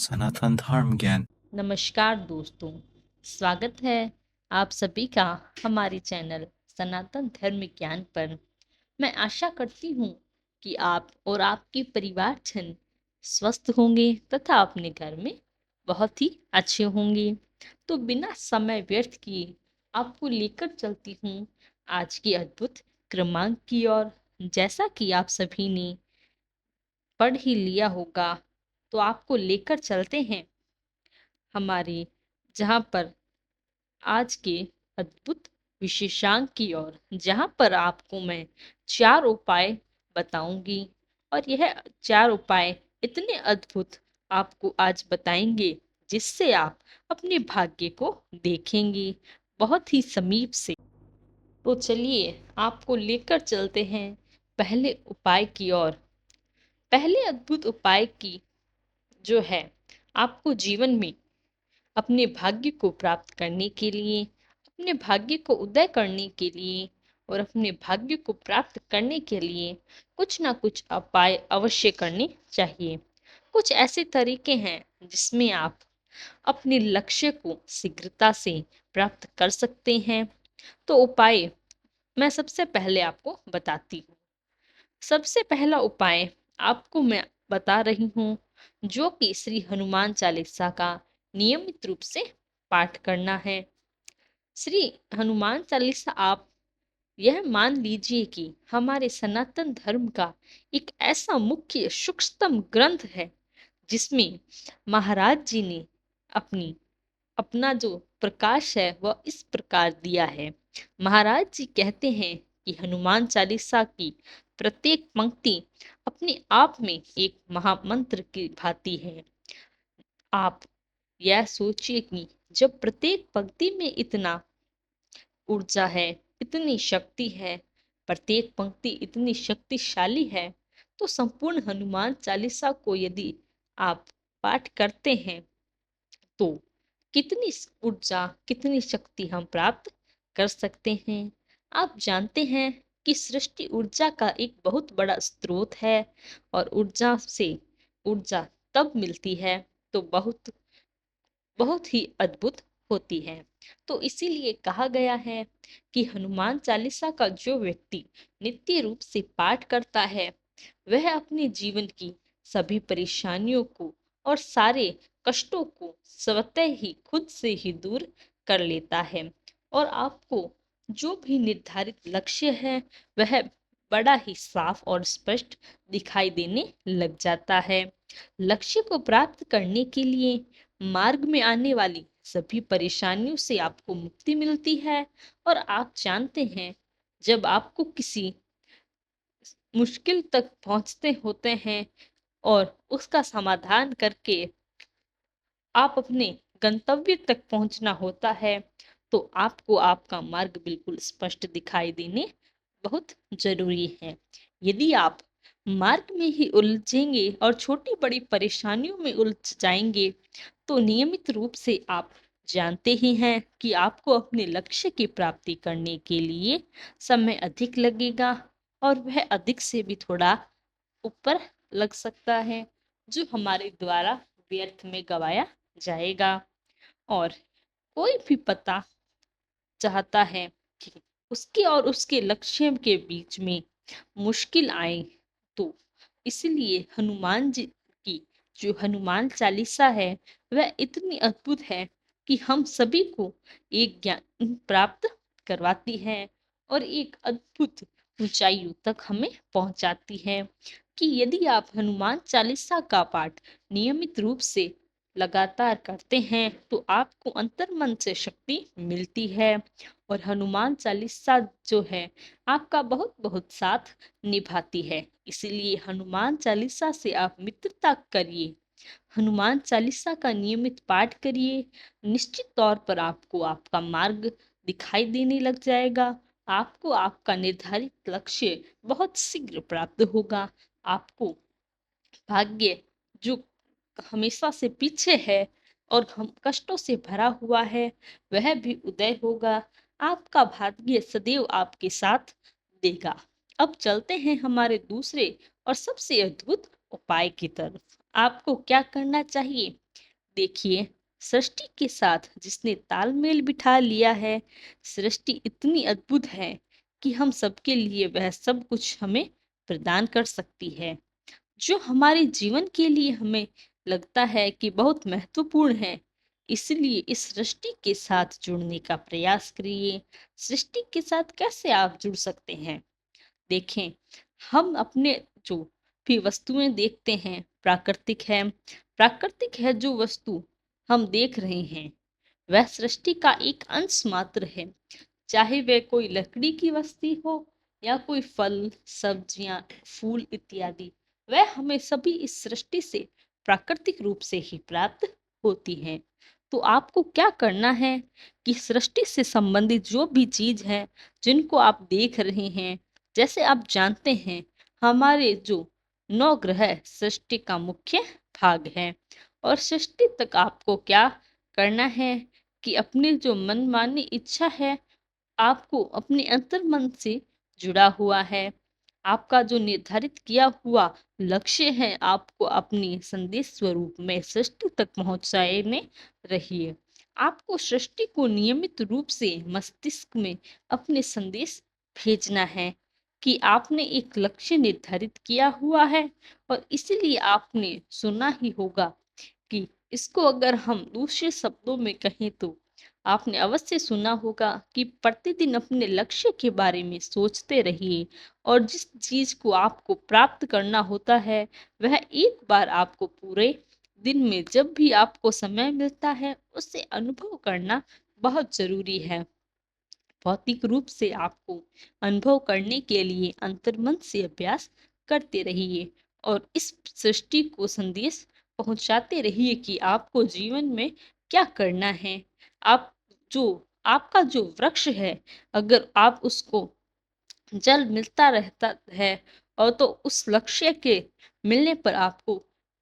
सनातन धर्म ज्ञान। नमस्कार दोस्तों, स्वागत है आप सभी का हमारे चैनल सनातन धर्म ज्ञान पर। मैं आशा करती हूँ कि आप और आपके परिवारजन स्वस्थ होंगे तथा अपने घर में बहुत ही अच्छे होंगे। तो बिना समय व्यर्थ किए आपको लेकर चलती हूँ आज की अद्भुत क्रमांक की ओर। जैसा कि आप सभी ने पढ़ ही लिया होगा, तो आपको लेकर चलते हैं हमारे जहाँ पर आज के अद्भुत विशेषांक की ओर, जहाँ पर आपको मैं 4 उपाय बताऊंगी। और यह 4 उपाय इतने अद्भुत आपको आज बताएंगे जिससे आप अपने भाग्य को देखेंगे बहुत ही समीप से। तो चलिए आपको लेकर चलते हैं पहले उपाय की ओर। पहले अद्भुत उपाय की जो है, आपको जीवन में अपने भाग्य को प्राप्त करने के लिए, अपने भाग्य को उदय करने के लिए और अपने भाग्य को प्राप्त करने के लिए कुछ ना कुछ उपाय अवश्य करने चाहिए। कुछ ऐसे तरीके हैं जिसमें आप अपने लक्ष्य को शीघ्रता से प्राप्त कर सकते हैं। तो उपाय मैं सबसे पहले आपको बताती हूँ। सबसे पहला उपाय आपको मैं बता रही हूँ, जो कि श्री हनुमान चालीसा का नियमित रूप से पाठ करना है। श्री हनुमान चालीसा आप यह मान लीजिए कि हमारे सनातन धर्म का एक ऐसा मुख्य सूक्ष्मतम ग्रंथ है जिसमें महाराज जी ने अपनी अपना जो प्रकाश है वह इस प्रकार दिया है। महाराज जी कहते हैं कि हनुमान चालीसा की प्रत्येक पंक्ति अपने आप में एक महामंत्र की भांति है। आप यह सोचिए कि जब प्रत्येक पंक्ति में इतना ऊर्जा है, इतनी शक्ति है, प्रत्येक पंक्ति इतनी शक्तिशाली है, तो संपूर्ण हनुमान चालीसा को यदि आप पाठ करते हैं तो कितनी ऊर्जा, कितनी शक्ति हम प्राप्त कर सकते हैं। आप जानते हैं कि सृष्टि ऊर्जा का एक बहुत बड़ा स्रोत है और ऊर्जा से ऊर्जा तब मिलती है तो बहुत बहुत ही अद्भुत होती है। तो इसीलिए कहा गया है कि हनुमान चालीसा का जो व्यक्ति नित्य रूप से पाठ करता है वह अपने जीवन की सभी परेशानियों को और सारे कष्टों को स्वतः ही खुद से ही दूर कर लेता है। और आपको जो भी निर्धारित लक्ष्य है वह बड़ा ही साफ और स्पष्ट दिखाई देने लग जाता है। लक्ष्य को प्राप्त करने के लिए मार्ग में आने वाली सभी परेशानियों से आपको मुक्ति मिलती है। और आप जानते हैं, जब आपको किसी मुश्किल तक पहुंचते होते हैं और उसका समाधान करके आप अपने गंतव्य तक पहुंचना होता है, तो आपको आपका मार्ग बिल्कुल स्पष्ट दिखाई देने बहुत जरूरी है। यदि आप मार्ग में ही उलझेंगे और छोटी बड़ी परेशानियों में उलझ जाएंगे तो नियमित रूप से आप जानते ही हैं कि आपको अपने लक्ष्य की प्राप्ति करने के लिए समय अधिक लगेगा और वह अधिक से भी थोड़ा ऊपर लग सकता है, जो हमारे द्वारा व्यर्थ में गवाया जाएगा। और कोई भी पता चाहता है कि उसके और उसके लक्ष्य के बीच में मुश्किल आए, तो इसलिए हनुमान जी की जो हनुमान चालीसा है वह इतनी अद्भुत है कि हम सभी को एक ज्ञान प्राप्त करवाती है और एक अद्भुत ऊंचाइयों तक हमें पहुंचाती है। कि यदि आप हनुमान चालीसा का पाठ नियमित रूप से लगातार करते हैं तो आपको अंतर्मन से शक्ति मिलती है और हनुमान चालीसा जो है आपका बहुत बहुत साथ निभाती है। इसीलिए हनुमान चालीसा से आप मित्रता करिए, हनुमान चालीसा का नियमित पाठ करिए। निश्चित तौर पर आपको आपका मार्ग दिखाई देने लग जाएगा। आपको आपका निर्धारित लक्ष्य बहुत शीघ्र प्राप्त होगा। आपको भाग्य जो हमेशा से पीछे है और हम कष्टों से भरा हुआ है वह भी उदय होगा। आपका भाग्य सदैव आपके साथ देगा। अब चलते हैं हमारे दूसरे और सबसे अद्भुत उपाय की तरफ। आपको क्या करना चाहिए? देखिए, सृष्टि के साथ जिसने तालमेल बिठा लिया है, सृष्टि इतनी अद्भुत है कि हम सबके लिए वह सब कुछ हमें प्रदान कर सकती है, जो हमारे जीवन के लिए हमें लगता है कि बहुत महत्वपूर्ण है। इसलिए इस सृष्टि के साथ जुड़ने का प्रयास करिए। सृष्टि के साथ कैसे आप जुड़ सकते हैं? देखें, हम अपने जो भी वस्तुएं देखते हैं, प्राकृतिक है जो वस्तु हम देख रहे हैं, वह सृष्टि का एक अंश मात्र है। चाहे वह कोई लकड़ी की वस्तु हो या कोई फल, सब्जियां, फूल इत्यादि, वह हमें सभी इस सृष्टि से प्राकृतिक रूप से ही प्राप्त होती हैं। तो आपको क्या करना है कि सृष्टि से संबंधित जो भी चीज है, जिनको आप देख रहे हैं, जैसे आप जानते हैं, हमारे जो 9 ग्रह सृष्टि का मुख्य भाग है, और सृष्टि तक आपको क्या करना है कि अपनी जो मनमानी इच्छा है, आपको अपने अंतर मन से जुड़ा हुआ है। आपका जो निर्धारित किया हुआ लक्ष्य है, आपको अपनी संदेश स्वरूप में सृष्टि तक पहुंचाए में रहिए। आपको सृष्टि को नियमित रूप से मस्तिष्क में अपने संदेश भेजना है कि आपने एक लक्ष्य निर्धारित किया हुआ है, और इसलिए आपने सुना ही होगा कि इसको अगर हम दूसरे शब्दों में कहें तो आपने अवश्य सुना होगा कि प्रतिदिन अपने लक्ष्य के बारे में सोचते रहिए, और जिस चीज को आपको प्राप्त करना होता है, वह एक बार आपको पूरे दिन में जब भी आपको समय मिलता है, उसे अनुभव करना बहुत जरूरी है। भौतिक रूप से आपको अनुभव करने के लिए अंतर्मन से अभ्यास करते रहिए, और इस सृष्टि को संदेश पहुंचाते रहिए कि आपको जीवन में क्या करना है। आप जो आपका जो वृक्ष है, अगर आप उसको जल मिलता रहता है, और तो उस लक्ष्य के मिलने पर आपको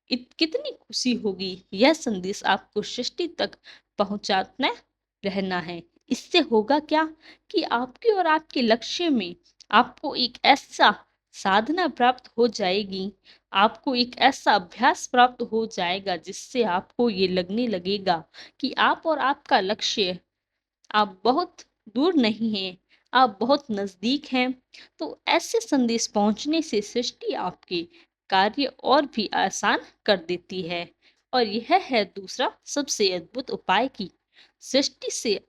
कितनी खुशी होगी, यह संदेश आपको सृष्टि तक पहुंचाना रहना है। इससे होगा क्या कि आपके और आपके लक्ष्य में आपको एक ऐसा साधना प्राप्त हो जाएगी, आपको एक ऐसा अभ्यास प्राप्त हो जाएगा, जिससे आपको ये लगने लगेगा कि आप और आपका लक्ष्य, आप बहुत दूर नहीं हैं, आप बहुत नजदीक हैं। तो ऐसे संदेश पहुंचने से सृष्टि आपके कार्य और भी आसान कर देती है। और यह है दूसरा सबसे अद्भुत उपाय कि सृष्टि से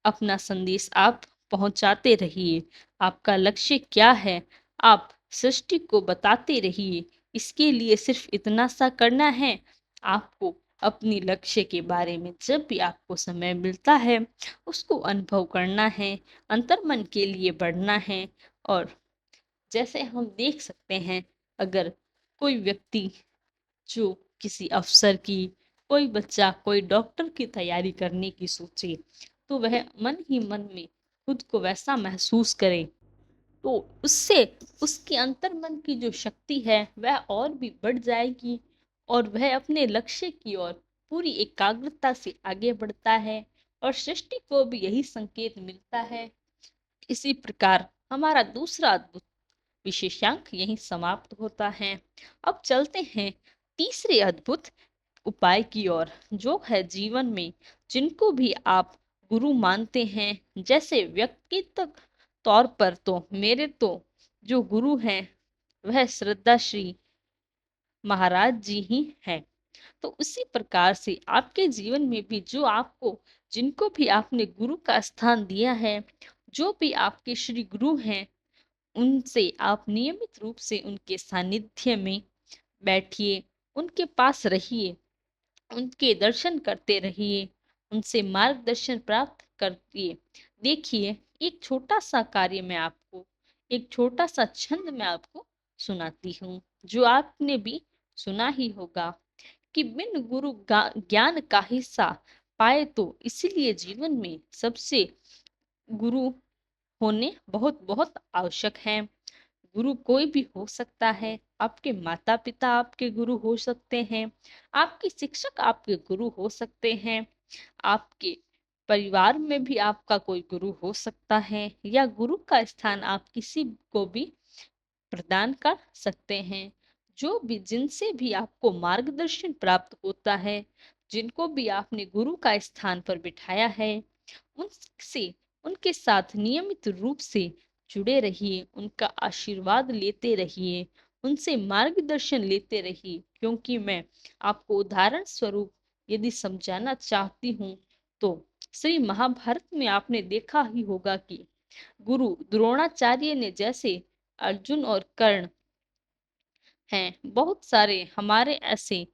अपना संदेश आप पहुंचाते रहिए। आपका लक्ष्य क्या है, आप सृष्टि को बताते रहिए। इसके लिए सिर्फ इतना सा करना है, आपको अपनी लक्ष्य के बारे में जब भी आपको समय मिलता है, उसको अनुभव करना है, अंतर्मन के लिए बढ़ना है। और जैसे हम देख सकते हैं, अगर कोई व्यक्ति जो किसी अफसर की, कोई बच्चा कोई डॉक्टर की तैयारी करने की सोचे, तो वह मन ही मन में खुद को वैसा महसूस करे, तो उससे उसके अंतर मन की जो शक्ति है वह और भी बढ़ जाएगी, और वह अपने लक्ष्य की ओर पूरी एकाग्रता से आगे बढ़ता है, और सृष्टि को भी यही संकेत मिलता है। इसी प्रकार हमारा दूसरा अद्भुत विशेषांक यहीं समाप्त होता है। अब चलते हैं तीसरे अद्भुत उपाय की ओर, जो है जीवन में जिनको भी आप गुरु मानते हैं। जैसे व्यक्तिगत तौर पर तो मेरे तो जो गुरु हैं, वह श्रद्धा श्री महाराज जी ही हैं। तो उसी प्रकार से आपके जीवन में भी जो आपको, जिनको भी आपने गुरु का स्थान दिया है, जो भी आपके श्री गुरु हैं, उनसे आप नियमित रूप से उनके सानिध्य में बैठिए, उनके पास रहिए, उनके दर्शन करते रहिए, उनसे मार्गदर्शन प्राप्त करिए। देखिए, एक छोटा सा कार्य मैं आपको, एक छोटा सा छंद मैं आपको सुनाती हूँ, जो आपने भी सुना ही होगा कि बिन गुरु ज्ञान का हिस्सा पाए, तो इसीलिए जीवन में सबसे गुरु होने बहुत बहुत आवश्यक है। गुरु कोई भी हो सकता है। आपके माता पिता आपके गुरु हो सकते हैं, आपके शिक्षक आपके गुरु हो सकते हैं, आपके परिवार में भी आपका कोई गुरु हो सकता है, या गुरु का स्थान आप किसी को भी प्रदान कर सकते हैं। जो भी जिनसे भी आपको मार्गदर्शन प्राप्त होता है, जिनको भी आपने गुरु का स्थान पर बिठाया है, उनसे उनके साथ नियमित रूप से जुड़े रहिए, उनका आशीर्वाद लेते रहिए, उनसे मार्गदर्शन लेते रहिए। क्योंकि मैं आपको उदाहरण स्वरूप यदि समझाना चाहती हूँ तो श्री महाभारत में आपने देखा ही होगा कि गुरु द्रोणाचार्य ने जैसे अर्जुन और कर्ण हैं, बहुत सारे हमारे ऐसे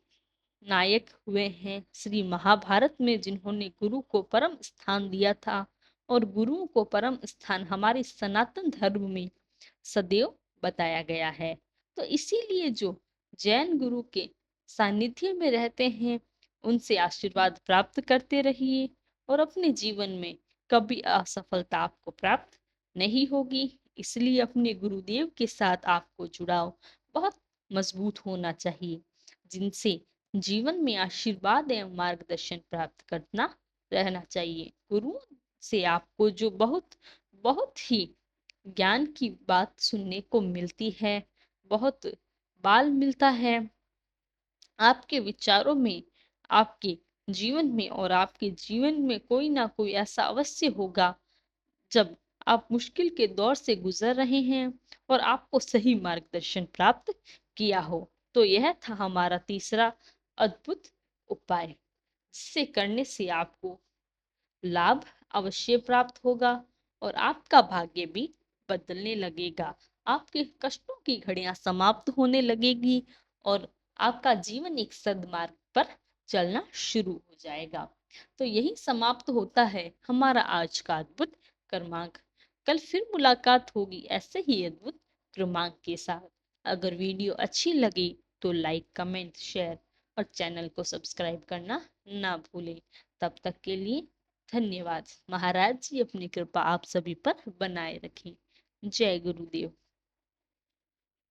नायक हुए हैं श्री महाभारत में, जिन्होंने गुरु को परम स्थान दिया था। और गुरुओं को परम स्थान हमारे सनातन धर्म में सदैव बताया गया है। तो इसीलिए जो जैन गुरु के सानिध्य में रहते हैं, उनसे आशीर्वाद प्राप्त करते रहिए और अपने जीवन में कभी असफलता आपको प्राप्त नहीं होगी। इसलिए अपने गुरुदेव के साथ आपको जुड़ाव बहुत मजबूत होना चाहिए, जिनसे जीवन में आशीर्वाद एवं मार्गदर्शन प्राप्त करना रहना चाहिए। गुरु से आपको जो बहुत बहुत ही ज्ञान की बात सुनने को मिलती है, बहुत बाल मिलता है आपके विचारों में, आपके जीवन में। और आपके जीवन में कोई ना कोई ऐसा अवश्य होगा जब आप मुश्किल के दौर से गुजर रहे हैं और आपको सही मार्गदर्शन प्राप्त किया हो। तो यह था हमारा तीसरा अद्भुत उपाय, जिसे करने से आपको लाभ अवश्य प्राप्त होगा और आपका भाग्य भी बदलने लगेगा। आपके कष्टों की घड़ियां समाप्त होने लगेगी और आपका जीवन एक सद्मार्ग पर चलना शुरू हो जाएगा। तो यही समाप्त होता है हमारा आज का अद्भुत क्रमांक। कल फिर मुलाकात होगी ऐसे ही अद्भुत क्रमांक के साथ। अगर वीडियो अच्छी लगी तो लाइक, कमेंट, शेयर और चैनल को सब्सक्राइब करना ना भूलें। तब तक के लिए धन्यवाद। महाराज जी अपनी कृपा आप सभी पर बनाए रखें। जय गुरुदेव।